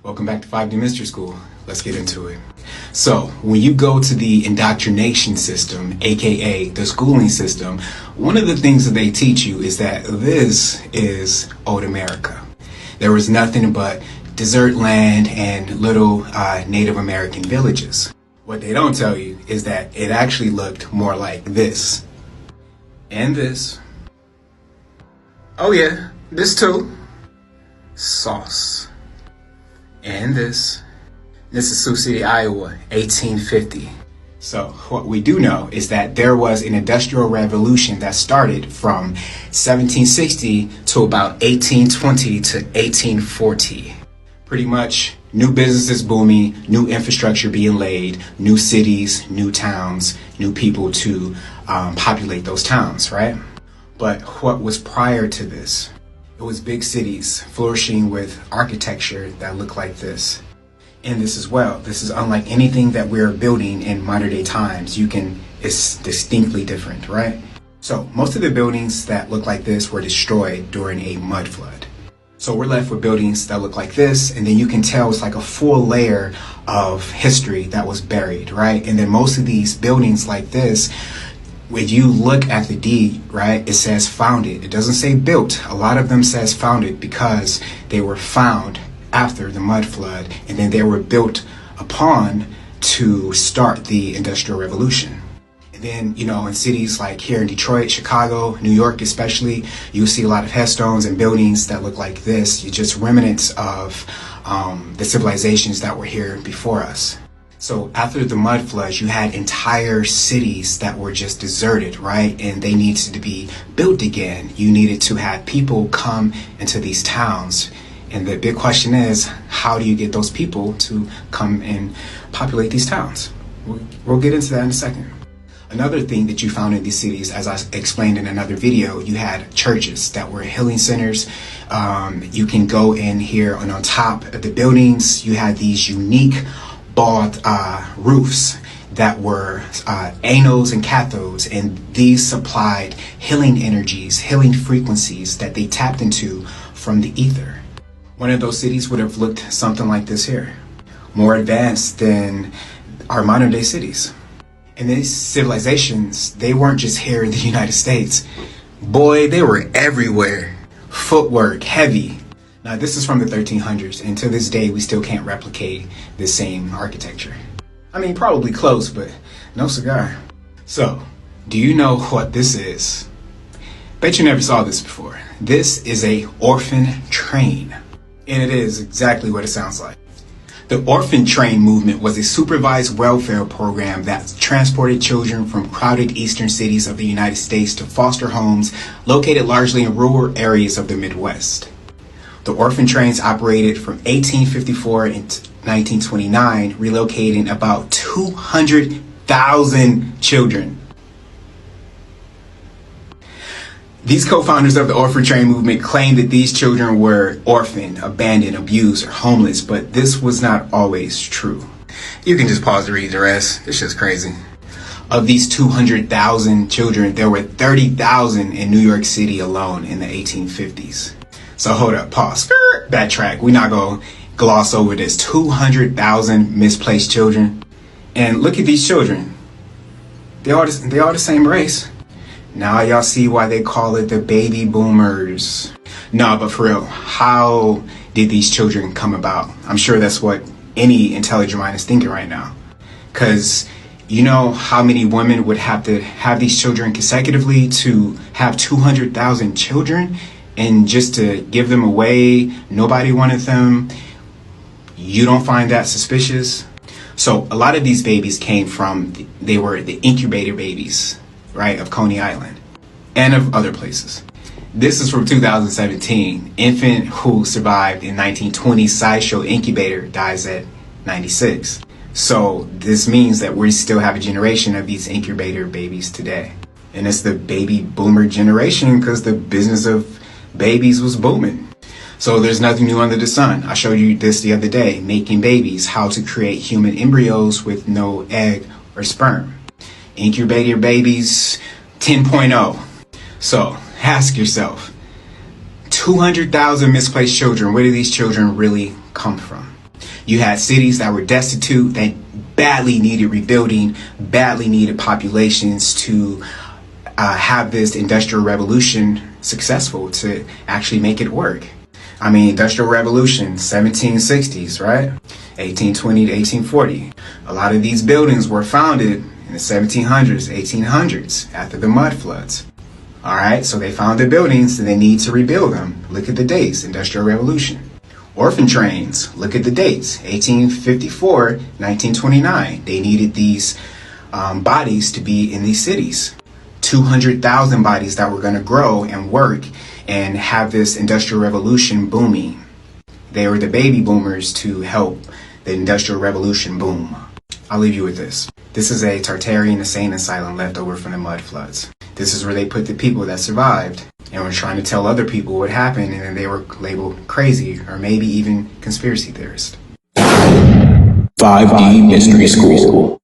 Welcome back to 5D Mystery School. Let's get into it. So, when you go to the indoctrination system, aka the schooling system, one of the things that they teach you is that this is old America. There was nothing but desert land and little Native American villages. What they don't tell you is that it actually looked more like this. And this. Oh yeah, this too. Sauce. And this. This is Sioux City, Iowa, 1850. So what we do know is that there was an industrial revolution that started from 1760 to about 1820 to 1840. Pretty much new businesses booming, new infrastructure being laid, new cities, new towns, new people to populate those towns, right? But what was prior to this? It was big cities flourishing with architecture that looked like this. And this as well. This is unlike anything that we're building in modern day times. It's distinctly different, right? So most of the buildings that look like this were destroyed during a mud flood. So we're left with buildings that look like this, and then you can tell it's like a full layer of history that was buried, right? And then most of these buildings like this, when you look at the deed, right, it says founded. It doesn't say built. A lot of them says founded because they were found after the mud flood, and then they were built upon to start the Industrial Revolution. And then, in cities like here in Detroit, Chicago, New York especially, you see a lot of headstones and buildings that look like this. You're just remnants of the civilizations that were here before us. So after the mud floods, you had entire cities that were just deserted, right? And they needed to be built again. You needed to have people come into these towns. And the big question is, how do you get those people to come and populate these towns? We'll get into that in a second. Another thing that you found in these cities, as I explained in another video, you had churches that were healing centers. You can go in here and on top of the buildings, you had these unique bald roofs that were anodes and cathodes, and these supplied healing energies, healing frequencies that they tapped into from the ether. One of those cities would have looked something like this here, more advanced than our modern day cities. And these civilizations, they weren't just here in the United States. Boy, they were everywhere. Footwork, heavy. Now this is from the 1300s, and to this day we still can't replicate the same architecture. I mean, probably close, but no cigar. So, do you know what this is? Bet you never saw this before. This is a orphan train. And it is exactly what it sounds like. The orphan train movement was a supervised welfare program that transported children from crowded eastern cities of the United States to foster homes located largely in rural areas of the Midwest. The orphan trains operated from 1854 to 1929, relocating about 200,000 children. These co-founders of the orphan train movement claimed that these children were orphaned, abandoned, abused, or homeless, but this was not always true. You can just pause to read the rest. It's just crazy. Of these 200,000 children, there were 30,000 in New York City alone in the 1850s. So hold up, pause, backtrack. We're not going to gloss over this. 200,000 misplaced children. And look at these children. They all the same race. Now y'all see why they call it the baby boomers. No, but for real, how did these children come about? I'm sure that's what any intelligent mind is thinking right now. Because you know how many women would have to have these children consecutively to have 200,000 children, and just to give them away, nobody wanted them. You don't find that suspicious? So a lot of these babies came from, they were the incubator babies, right, of Coney Island and of other places. This is from 2017. Infant who survived in 1920 sideshow incubator dies at 96. So this means that we still have a generation of these incubator babies today. And it's the baby boomer generation because the business of babies was booming. So there's nothing new under the sun. I showed you this the other day, making babies, how to create human embryos with no egg or sperm. Incubator babies 10.0. So ask yourself, 200,000 misplaced children, where do these children really come from? You had cities that were destitute, that badly needed rebuilding, badly needed populations to have this industrial revolution successful, to actually make it work. I mean, industrial revolution, 1760s, right? 1820 to 1840. A lot of these buildings were founded in the 1700s, 1800s, after the mud floods. All right, so they found their buildings and they need to rebuild them. Look at the dates, Industrial Revolution. Orphan trains, look at the dates, 1854, 1929. They needed these bodies to be in these cities. 200,000 bodies that were going to grow and work and have this Industrial Revolution booming. They were the baby boomers to help the Industrial Revolution boom. I'll leave you with this. This is a Tartarian insane asylum left over from the mud floods. This is where they put the people that survived and were trying to tell other people what happened, and then they were labeled crazy or maybe even conspiracy theorists. 5D Mystery School.